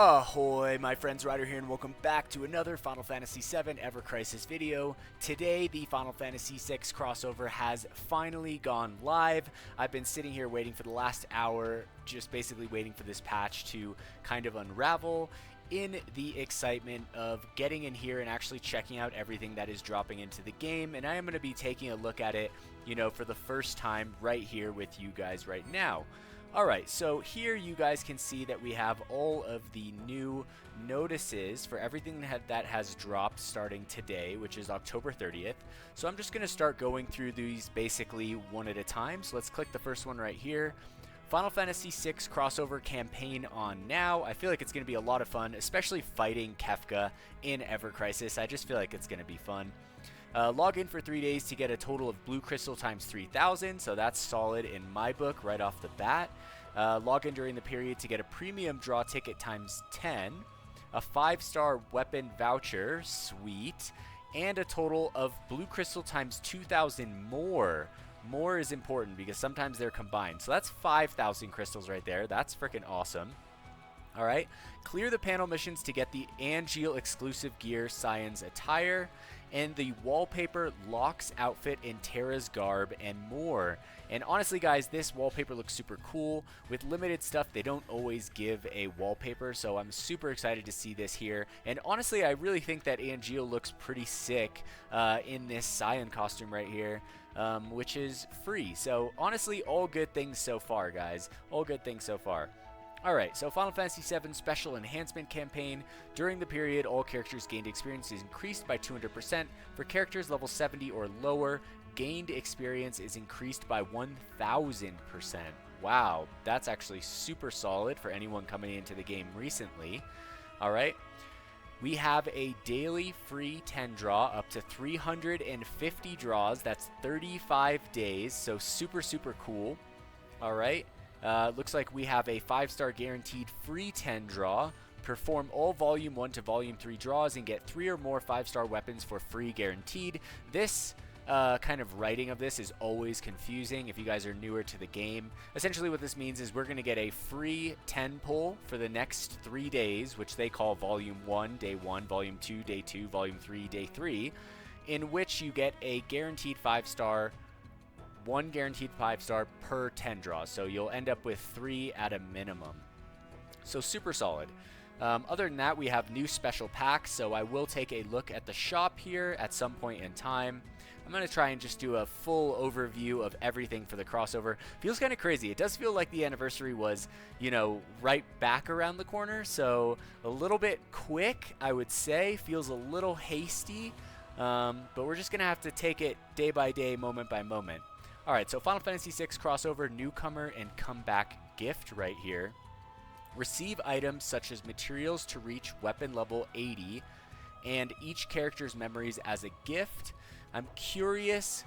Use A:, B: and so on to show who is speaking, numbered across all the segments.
A: Ahoy, my friends, Ryder here, and welcome back to another Final Fantasy VII Ever Crisis video. Today, the Final Fantasy VI crossover has finally gone live. I've been sitting here waiting for the last hour, just basically waiting for this patch to kind of unravel, in the excitement of getting in here and actually checking out everything that is dropping into the game. And I am going to be taking a look at it, for the first time right here with you guys right now. Alright, so here you guys can see that we have all of the new notices for everything that has dropped starting today, which is October 30th. So I'm just going to start going through these basically one at a time. So let's click the first one right here. Final Fantasy VI Crossover Campaign on now. I feel like it's going to be a lot of fun, especially fighting Kefka in Ever Crisis. I just feel like it's going to be fun. Log in for 3 days to get a total of blue crystal times 3,000, so that's solid in my book right off the bat. Log in during the period to get a premium draw ticket times 10, a 5-star weapon voucher, sweet, and a total of blue crystal times 2,000 more. More is important because sometimes they're combined. So that's 5,000 crystals right there. That's freaking awesome. Alright, clear the panel missions to get the Angeal exclusive gear Cyan's attire, and the wallpaper Locke's outfit in Terra's garb, and more. And honestly guys, this wallpaper looks super cool. With limited stuff, they don't always give a wallpaper, so I'm super excited to see this here. And honestly, I really think that Angeal looks pretty sick in this Cyan costume right here, which is free. So honestly, all good things so far, guys. All good things so far. Alright, so Final Fantasy VII Special Enhancement Campaign. During the period, all characters gained experience is increased by 200%. For characters level 70 or lower, gained experience is increased by 1,000%. Wow, that's actually super solid for anyone coming into the game recently. Alright, we have a daily free 10 draw up to 350 draws. That's 35 days, so super cool. Alright. Looks like we have a 5-star guaranteed free 10 draw. Perform all Volume 1 to Volume 3 draws and get 3 or more 5-star weapons for free guaranteed. This kind of writing of this is always confusing if you guys are newer to the game. Essentially what this means is we're going to get a free 10 pull for the next 3 days, which they call Volume 1, Day 1, Volume 2, Day 2, Volume 3, Day 3, in which you get a guaranteed 5-star, one guaranteed 5-star per 10 draws, so you'll end up with 3 at a minimum. So super solid. Other than that, we have new special packs, so I will take a look at the shop here at some point in time. I'm going to try and just do a full overview of everything for the crossover. Feels kind of crazy. It does feel like the anniversary was, right back around the corner, so a little bit quick, I would say. Feels a little hasty, but we're just going to have to take it day by day, moment by moment. Alright, so Final Fantasy VI Crossover Newcomer and Comeback gift right here. Receive items such as materials to reach weapon level 80 and each character's memories as a gift. I'm curious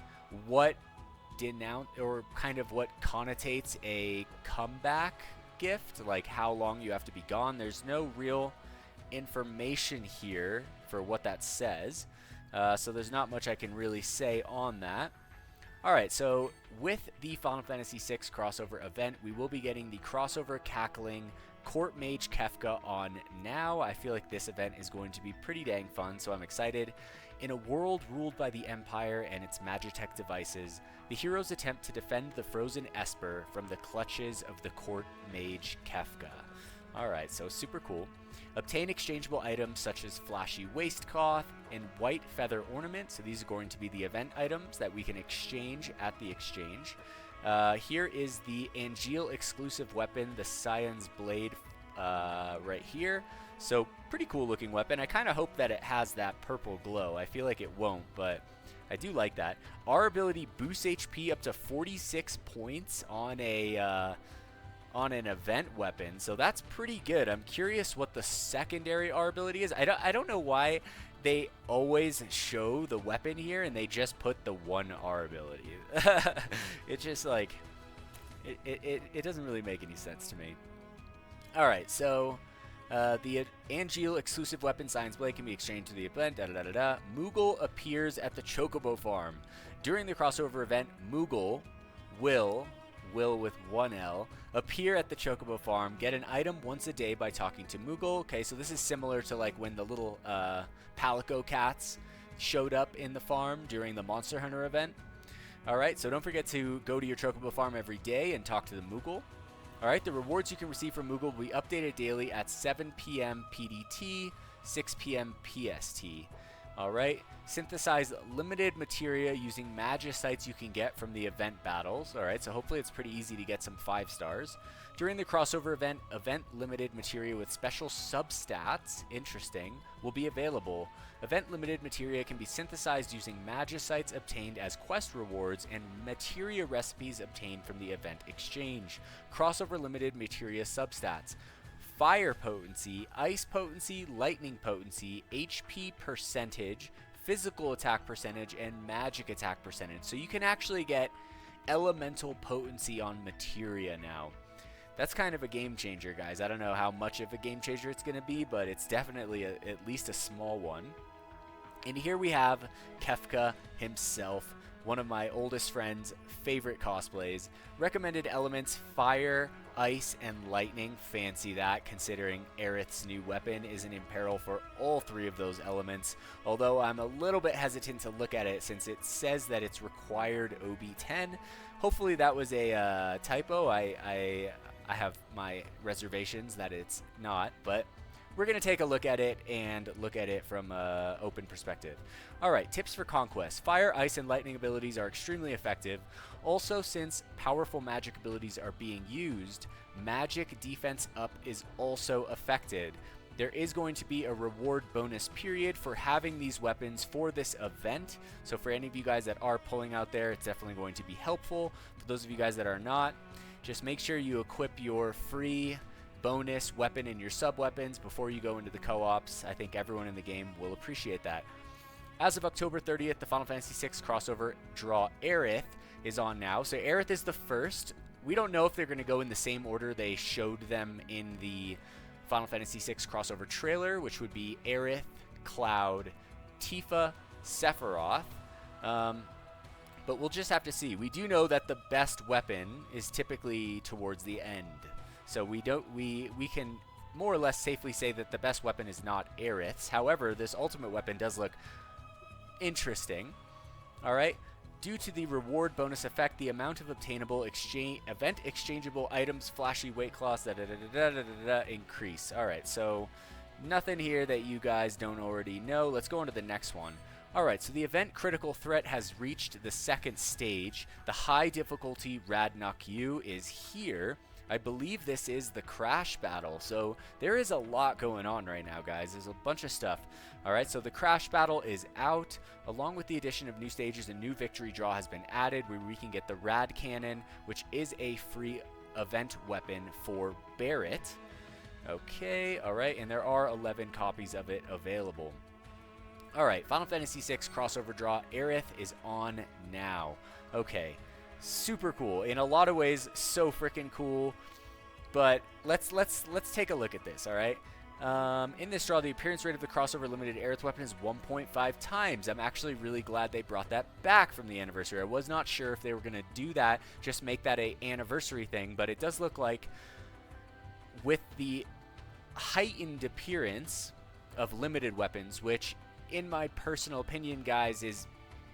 A: what what connotates a comeback gift, like how long you have to be gone. There's no real information here for what that says, so there's not much I can really say on that. Alright, so with the Final Fantasy VI crossover event, we will be getting the crossover cackling Court Mage Kefka on now. I feel like this event is going to be pretty dang fun, so I'm excited. In a world ruled by the Empire and its Magitech devices, the heroes attempt to defend the frozen Esper from the clutches of the Court Mage Kefka. Alright, so super cool. Obtain exchangeable items such as flashy waistcloth and white feather ornament. So these are going to be the event items that we can exchange at the exchange. Here is the Angeal exclusive weapon, the Cyan's Blade, right here. So pretty cool looking weapon. I kind of hope that it has that purple glow. I feel like it won't, but I do like that. Our ability boosts HP up to 46 points on an event weapon, so that's pretty good. I'm curious what the secondary R ability is. I don't know why they always show the weapon here and they just put the one R ability. It's just like it doesn't really make any sense to me. Alright, so the Angeal exclusive weapon Cyan's Blade can be exchanged to the event. Moogle appears at the Chocobo farm. During the crossover event, Moogle will will with 1L, appear at the Chocobo farm, get an item once a day by talking to Moogle. Okay, so this is similar to like when the little Palico cats showed up in the farm during the Monster Hunter event. Alright, so don't forget to go to your Chocobo farm every day and talk to the Moogle. Alright, the rewards you can receive from Moogle will be updated daily at 7 p.m. PDT, 6 p.m. PST. Alright, synthesize limited materia using magicites you can get from the event battles. Alright, so hopefully it's pretty easy to get some 5 stars. During the crossover event, event limited materia with special substats, interesting, will be available. Event limited materia can be synthesized using magicites obtained as quest rewards and materia recipes obtained from the event exchange. Crossover limited materia substats: fire potency, ice potency, lightning potency, HP percentage, physical attack percentage, and magic attack percentage. So you can actually get elemental potency on materia now. That's kind of a game changer, guys. I don't know how much of a game changer it's going to be, but it's definitely at least a small one. And here we have Kefka himself, one of my oldest friends' favorite cosplays. Recommended elements: fire, ice, and lightning. Fancy that, considering Aith's new weapon isn't in peril for all 3 of those elements. Although I'm a little bit hesitant to look at it since it says that it's required OB10. Hopefully that was a typo. I have my reservations that it's not, but we're going to take a look at it and look at it from an open perspective. Alright, tips for Conquest. Fire, ice, and lightning abilities are extremely effective. Also, since powerful magic abilities are being used, magic defense up is also affected. There is going to be a reward bonus period for having these weapons for this event. So for any of you guys that are pulling out there, it's definitely going to be helpful. For those of you guys that are not, just make sure you equip your free bonus weapon and your sub-weapons before you go into the co-ops. I think everyone in the game will appreciate that. As of October 30th, the Final Fantasy VI crossover draw Aith is on now. So Aith is the first. We don't know if they're going to go in the same order they showed them in the Final Fantasy VI crossover trailer, which would be Aith, Cloud, Tifa, Sephiroth. But we'll just have to see. We do know that the best weapon is typically towards the end. So we can more or less safely say that the best weapon is not Aith's. However, this ultimate weapon does look interesting. Alright. Due to the reward bonus effect, the amount of obtainable event exchangeable items, flashy weight cloths, increase. Alright, so nothing here that you guys don't already know. Let's go on to the next one. Alright, so the event critical threat has reached the 2nd stage. The high difficulty Radnuk U is here. I believe this is the Crash Battle, so there is a lot going on right now, guys. There's a bunch of stuff. Alright, so the Crash Battle is out. Along with the addition of new stages, a new victory draw has been added where we can get the Rad Cannon, which is a free event weapon for Barret. Okay, alright, and there are 11 copies of it available. Alright, Final Fantasy VI crossover draw. Aith is on now. Okay, super cool. In a lot of ways, so freaking cool. But let's take a look at this, alright? In this draw, the appearance rate of the crossover limited Aith weapon is 1.5 times. I'm actually really glad they brought that back from the anniversary. I was not sure if they were going to do that, just make that an anniversary thing, but it does look like with the heightened appearance of limited weapons, which in my personal opinion, guys,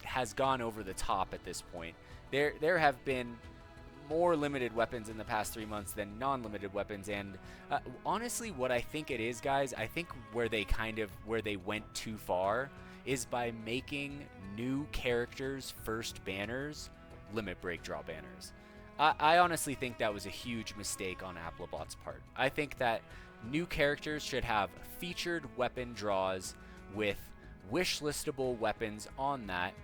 A: has gone over the top at this point. There have been more limited weapons in the past 3 months than non-limited weapons, and honestly, what I think it is, guys, I think where they went too far is by making new characters' first banners limit break draw banners. I honestly think that was a huge mistake on Applebot's part. I think that new characters should have featured weapon draws with wishlistable weapons on that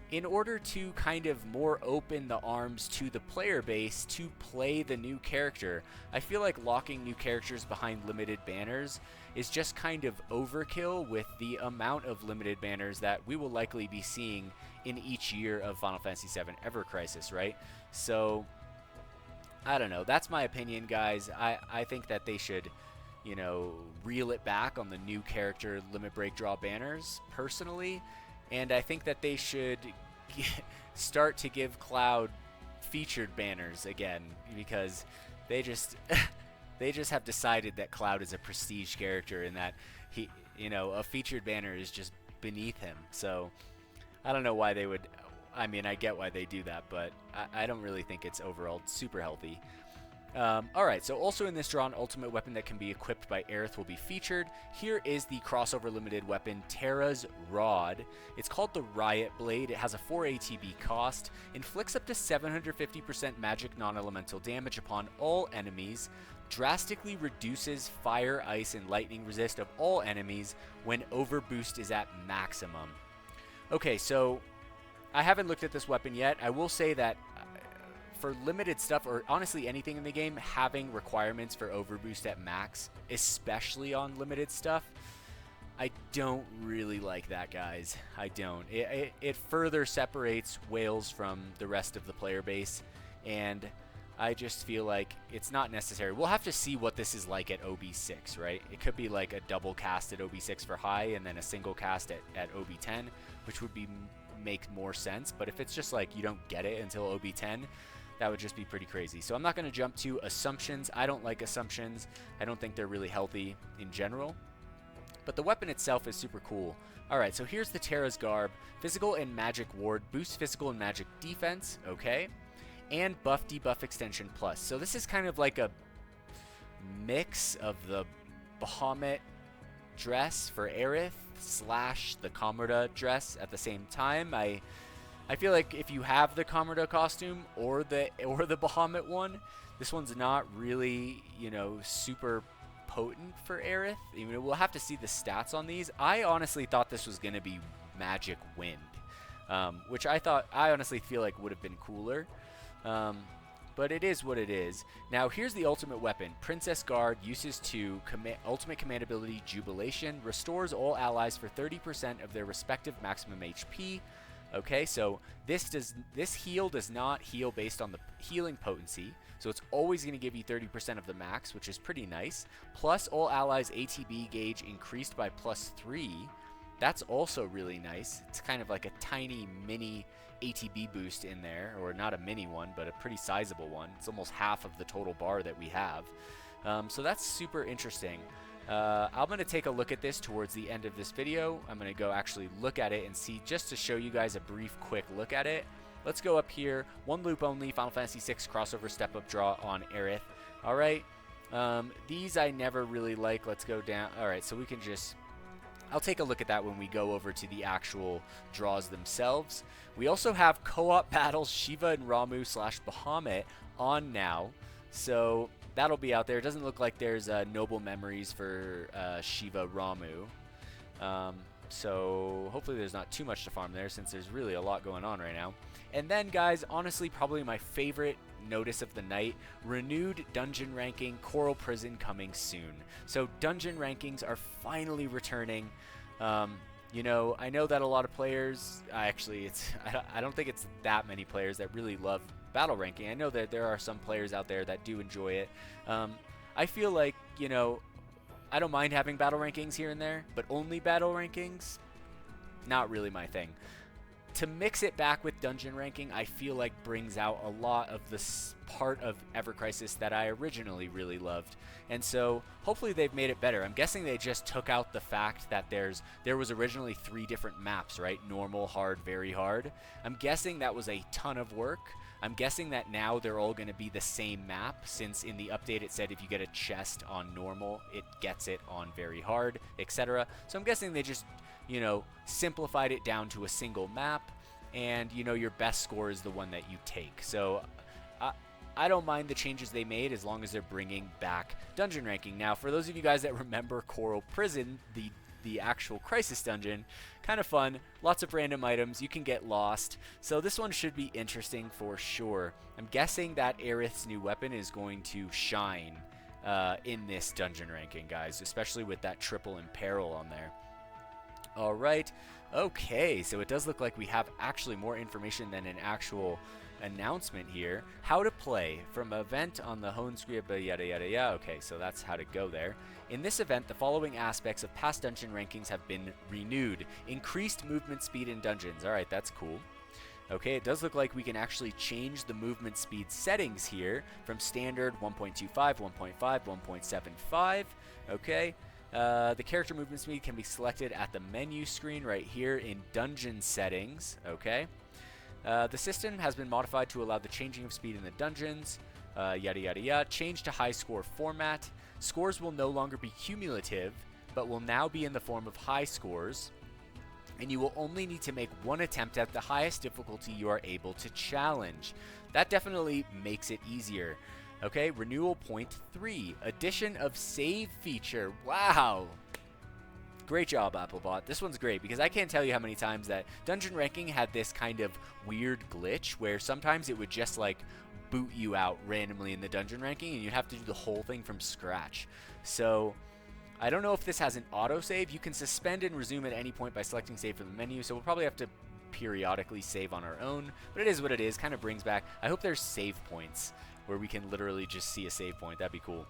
A: in order to kind of more open the arms to the player base to play the new character. I feel like locking new characters behind limited banners is just kind of overkill with the amount of limited banners that we will likely be seeing in each year of Final Fantasy VII Ever Crisis, right? So, I don't know. That's my opinion, guys. I think that they should, you know, reel it back on the new character limit break draw banners, personally. And I think that they should start to give Cloud featured banners again, because they just they just have decided that Cloud is a prestige character and that he, you know, a featured banner is just beneath him. So I don't know why they would. I mean, I get why they do that, but I don't really think it's overall super healthy. Alright, so also in this draw, an ultimate weapon that can be equipped by Aith will be featured. Here is the crossover limited weapon, Terra's Rod. It's called the Riot Blade. It has a 4 ATB cost, inflicts up to 750% magic non-elemental damage upon all enemies, drastically reduces fire, ice, and lightning resist of all enemies when overboost is at maximum. Okay, so I haven't looked at this weapon yet. I will say that for limited stuff, or honestly anything in the game, having requirements for overboost at max, especially on limited stuff, I don't really like that, guys. I don't. It further separates Wales from the rest of the player base, and I just feel like it's not necessary. We'll have to see what this is like at OB6, right? It could be like a double cast at OB6 for high, and then a single cast at OB10, which would make more sense. But if it's just like you don't get it until OB10, that would just be pretty crazy. So I'm not going to jump to assumptions. I don't like assumptions. I don't think they're really healthy in general. But the weapon itself is super cool. Alright, so here's the Terra's Garb. Physical and Magic Ward. Boosts physical and magic defense. Okay. And buff debuff extension plus. So this is kind of like a mix of the Bahamut dress for Aerith / the Comrade dress at the same time. I feel like if you have the Comrade costume or the Bahamut one, this one's not really, you know, super potent for Aerith. Even we'll have to see the stats on these. I honestly thought this was going to be Magic Wind, which I honestly feel like would have been cooler. But it is what it is. Now here's the ultimate weapon. Princess Guard uses to ultimate command ability Jubilation, restores all allies for 30% of their respective maximum HP. Okay, so this heal does not heal based on the healing potency, so it's always going to give you 30% of the max, which is pretty nice. Plus, all allies' ATB gauge increased by +3. That's also really nice. It's kind of like a tiny mini ATB boost in there, or not a mini one, but a pretty sizable one. It's almost half of the total bar that we have. So that's super interesting. I'm going to take a look at this towards the end of this video. I'm going to go actually look at it and see, just to show you guys a brief quick look at it. Let's go up here. One loop only, Final Fantasy 6 crossover step-up draw on Aerith. Alright, these I never really like. Let's go down. Alright, so we can just... I'll take a look at that when we go over to the actual draws themselves. We also have CoOp Battles, Shiva and Ramu / Bahamut on now. So that'll be out there. It doesn't look like there's Noble Memories for Shiva Ramu. So hopefully there's not too much to farm there, since there's really a lot going on right now. And then, guys, honestly, probably my favorite notice of the night, renewed dungeon ranking, Coral Prison coming soon. So dungeon rankings are finally returning. You know, I know that a lot of players, I don't think it's that many players that really love battle ranking. I know that there are some players out there that do enjoy it. I feel like, you know, I don't mind having battle rankings here and there, but only battle rankings, not really my thing. To mix it back with dungeon ranking, I feel like brings out a lot of this part of Ever Crisis that I originally really loved. And so hopefully they've made it better. I'm guessing they just took out the fact that there was originally 3 different maps, right? Normal, hard, very hard. I'm guessing that was a ton of work. I'm guessing that now they're all going to be the same map, since in the update it said if you get a chest on normal, it gets it on very hard, etc. So I'm guessing they just, you know, simplified it down to a single map, and, you know, your best score is the one that you take. So I don't mind the changes they made, as long as they're bringing back dungeon ranking. Now, for those of you guys that remember Coral Prison, the actual Crisis dungeon, kind of fun, lots of random items, you can get lost, so this one should be interesting for sure. I'm guessing that Aerith's new weapon is going to shine in this dungeon ranking, guys, especially with that triple imperil on there. Alright, okay, so it does look like we have actually more information than an actual announcement here. How to play from event on the Hohenskriya, yada yada yada. Okay, so that's how to go there. In this event, the following aspects of past dungeon rankings have been renewed. Increased movement speed in dungeons. Alright, that's cool. Okay, it does look like we can actually change the movement speed settings here from standard 1.25, 1.5, 1.75. Okay, the character movement speed can be selected at the menu screen right here in dungeon settings. Okay, the system has been modified to allow the changing of speed in the dungeons. Yada yada yada. Change to high score format. Scores will no longer be cumulative, but will now be in the form of high scores. And you will only need to make one attempt at the highest difficulty you are able to challenge. That definitely makes it easier. Okay, renewal point 3, addition of save feature. Wow. Great job, Applebot. This one's great because I can't tell you how many times that dungeon ranking had this kind of weird glitch where sometimes it would just like boot you out randomly in the dungeon ranking and you'd have to do the whole thing from scratch. So I don't know if this has an autosave. You can suspend and resume at any point by selecting save from the menu, so we'll probably have to periodically save on our own, but it is what it is. Kind of brings back, I hope there's save points where we can literally just see a save point. That'd be cool.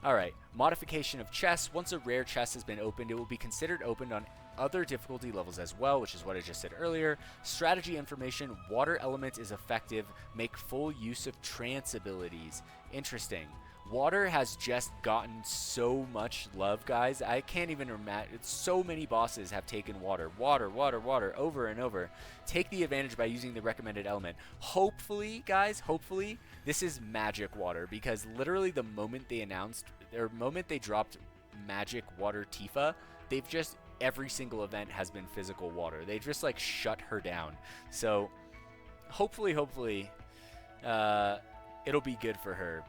A: Alright, modification of chests. Once a rare chest has been opened, it will be considered opened on other difficulty levels as well, which is what I just said earlier. Strategy information, water element is effective. Make full use of trance abilities. Interesting. Water has just gotten so much love, guys. I can't even imagine. So many bosses have taken water, over and over. Take the advantage by using the recommended element. Hopefully, guys, hopefully, this is magic water, because literally the moment they announced, or moment they dropped magic water Tifa, they've just, every single event has been physical water. They just like shut her down. So hopefully, it'll be good for her.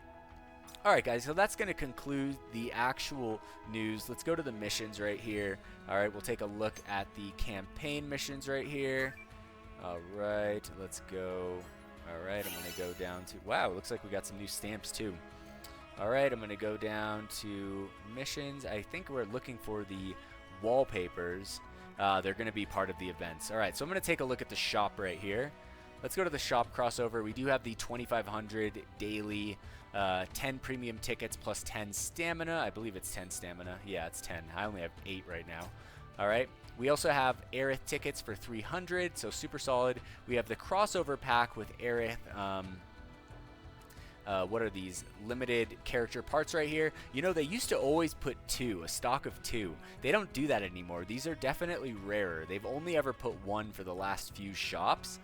A: Alright guys, so that's going to conclude the actual news. Let's go to the missions right here. Alright, we'll take a look at the campaign missions right here. Alright, let's go. Alright, I'm going to go down to... Wow, looks like we got some new stamps too. Alright, I'm going to go down to missions. I think we're looking for the wallpapers. They're going to be part of the events. Alright, so I'm going to take a look at the shop right here. Let's go to the shop crossover. We do have the 2,500 daily 10 premium tickets plus 10 stamina. I believe it's 10 stamina. Yeah, it's 10. I only have 8 right now. All right. We also have Aith tickets for 300, so super solid. We have the crossover pack with Aith. What are these? Limited character parts right here. You know, they used to always put 2, a stock of 2. They don't do that anymore. These are definitely rarer. They've only ever put 1 for the last few shops.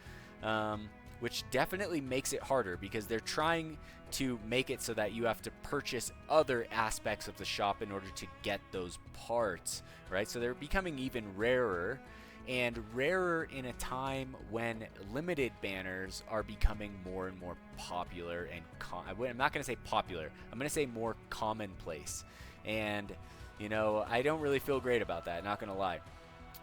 A: Which definitely makes it harder because they're trying to make it so that you have to purchase other aspects of the shop in order to get those parts, right? So they're becoming even rarer, and rarer in a time when limited banners are becoming more and more popular and I'm not going to say popular, I'm going to say more commonplace. And, you know, I don't really feel great about that, not going to lie.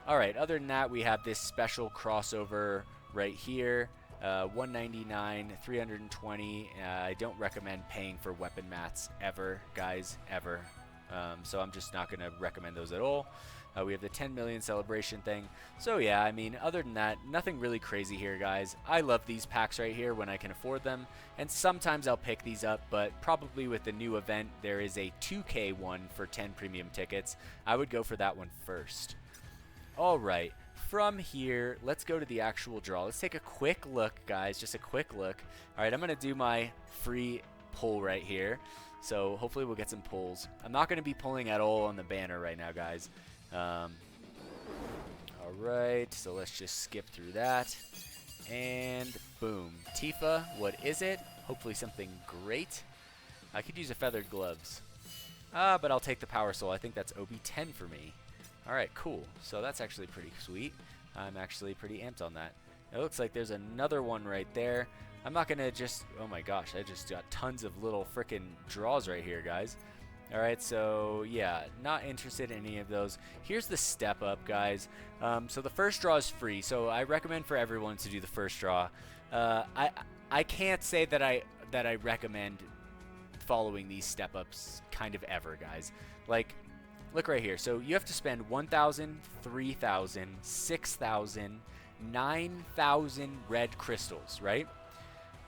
A: All right, other than that, we have this special crossover right here. 199, 320. I don't recommend paying for weapon mats ever, guys, ever. So I'm just not going to recommend those at all. We have the 10 million celebration thing. So yeah, I mean, other than that, nothing really crazy here, guys. I love these packs right here when I can afford them, and sometimes I'll pick these up, but probably with the new event, there is a 2K one for 10 premium tickets. I would go for that one first. All right. From here, let's go to the actual draw. Let's take a quick look, guys, just a quick look. All right, I'm going to do my free pull right here, so hopefully we'll get some pulls. I'm not going to be pulling at all on the banner right now, guys. All right, so let's just skip through that, and boom. Tifa, what is it? Hopefully something great. I could use a feathered gloves, but I'll take the power soul. I think that's OB10 for me. Alright, cool. So that's actually pretty sweet. I'm actually pretty amped on that. It looks like there's another one right there. I'm not going to just... Oh my gosh, I just got tons of little frickin' draws right here, guys. Alright, so yeah, not interested in any of those. Here's the step up, guys. So the first draw is free, so I recommend for everyone to do the first draw. I can't say that I recommend following these step ups kind of ever, guys. Like... Look right here. So you have to spend 1,000, 3,000, 6,000, 9,000 red crystals, right?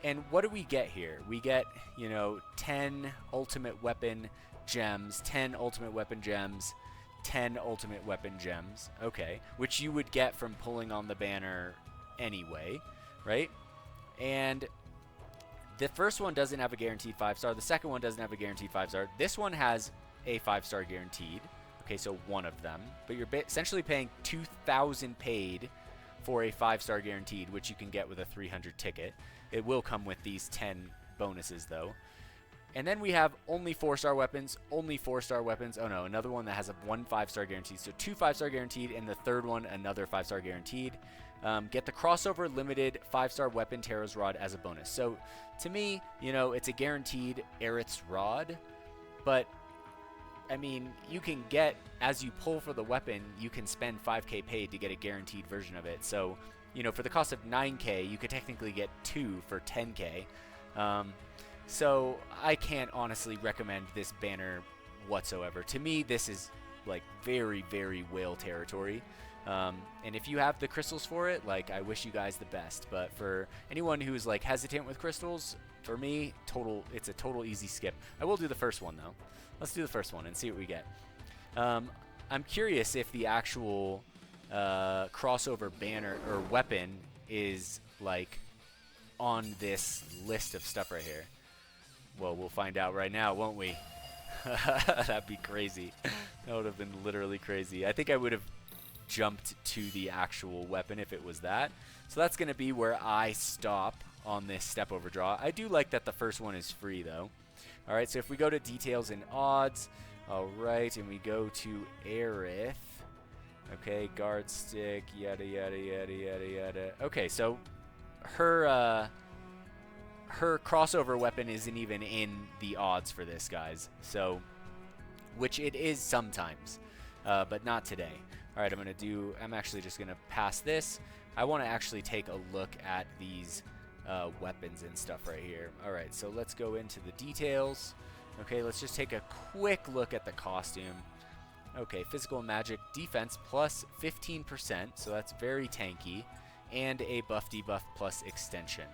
A: And what do we get here? We get, you know, 10 ultimate weapon gems, 10 ultimate weapon gems, 10 ultimate weapon gems. Okay. Which you would get from pulling on the banner anyway, right? And the first one doesn't have a guaranteed 5-star. The second one doesn't have a guaranteed 5-star. This one has a 5-star guaranteed. Okay, so one of them. But you're essentially paying 2,000 paid for a 5-star guaranteed, which you can get with a 300 ticket. It will come with these 10 bonuses, though. And then we have only 4-star weapons, only 4-star weapons. Oh no, another one that has a 1 5-star guaranteed. So 2 5-star guaranteed, and the third one, another 5-star guaranteed. Get the crossover limited 5-star weapon Tarot's Rod as a bonus. So to me, you know, it's a guaranteed Aith's Rod, but I mean, you can get, as you pull for the weapon, you can spend 5k paid to get a guaranteed version of it. So, you know, for the cost of 9k, you could technically get 2 for 10k. So I can't honestly recommend this banner whatsoever. To me, this is like very, very whale territory. And if you have the crystals for it, like, I wish you guys the best. But for anyone who's like hesitant with crystals, for me, it's a total easy skip. I will do the first one though. Let's do the first one and see what we get. I'm curious if the actual crossover banner or weapon is like on this list of stuff right here. Well, we'll find out right now, won't we? That'd be crazy. That would have been literally crazy. I think I would have jumped to the actual weapon if it was that. So that's going to be where I stop on this step overdraw. I do like that the first one is free, though. All right, so if we go to details and odds, all right, and we go to Aith, okay, guard stick, yada, yada, yada, yada, yada. Okay, so her crossover weapon isn't even in the odds for this, guys. So, which it is sometimes, but not today. All right, I'm actually just gonna pass this. I want to actually take a look at these weapons and stuff right here. All right, so let's go into the details. Okay, let's just take a quick look at the costume. Okay, physical and magic defense plus 15%, so that's very tanky, and a buff debuff plus extension.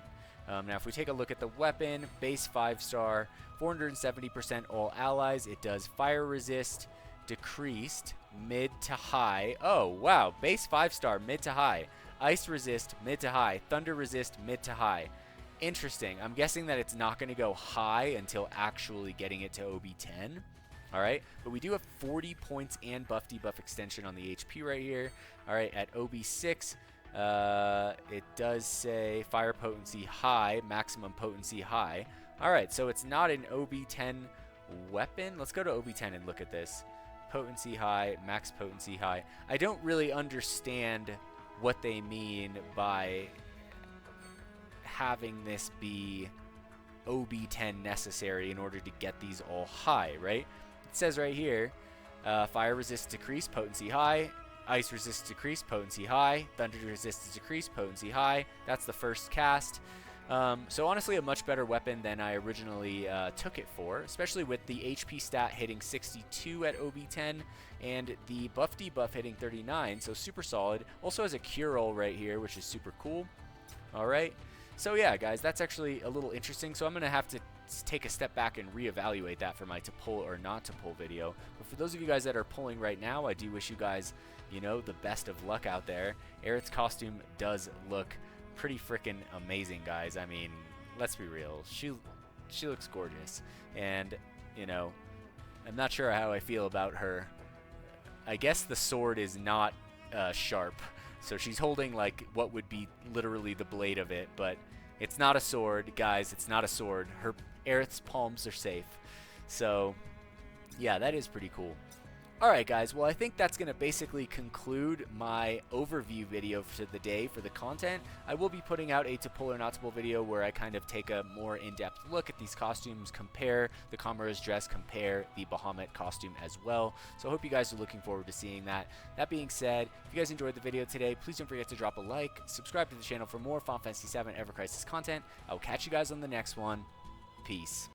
A: Now, if we take a look at the weapon, base 5-star, 470% all allies. It does fire resist, decreased, mid to high. Oh, wow, base 5-star, mid to high. Ice resist, mid to high. Thunder resist, mid to high. Interesting. I'm guessing that it's not going to go high until actually getting it to OB10. All right, but we do have 40 points and buff debuff extension on the HP right here. All right, at OB6, it does say fire potency high, maximum potency high. All right, so it's not an OB10 weapon. Let's go to OB10 and look at this. Potency high, max potency high. I don't really understand what they mean by having this be OB10 necessary in order to get these all high, right? It says right here, fire resist decrease, potency high. Ice resist decrease, potency high. Thunder resist decrease, potency high. That's the first cast. So honestly, a much better weapon than I originally took it for, especially with the HP stat hitting 62 at OB10 and the buff debuff hitting 39, so super solid. Also has a cure-all right here, which is super cool. All right. So yeah, guys, that's actually a little interesting. So I'm going to have to take a step back and reevaluate that for my to pull or not to pull video. But for those of you guys that are pulling right now, I do wish you guys, you know, the best of luck out there. Aith's costume does look pretty freaking amazing, guys. I mean, let's be real. She looks gorgeous. And, you know, I'm not sure how I feel about her. I guess the sword is not sharp. So she's holding like what would be literally the blade of it, but it's not a sword, guys. It's not a sword. Her Aith's palms are safe. So yeah, that is pretty cool. Alright guys, well I think that's going to basically conclude my overview video for the day for the content. I will be putting out a to pull or not to pull video where I kind of take a more in-depth look at these costumes, compare the Kamura's dress, compare the Bahamut costume as well. So I hope you guys are looking forward to seeing that. That being said, if you guys enjoyed the video today, please don't forget to drop a like, subscribe to the channel for more Final Fantasy VII Ever Crisis content. I will catch you guys on the next one. Peace.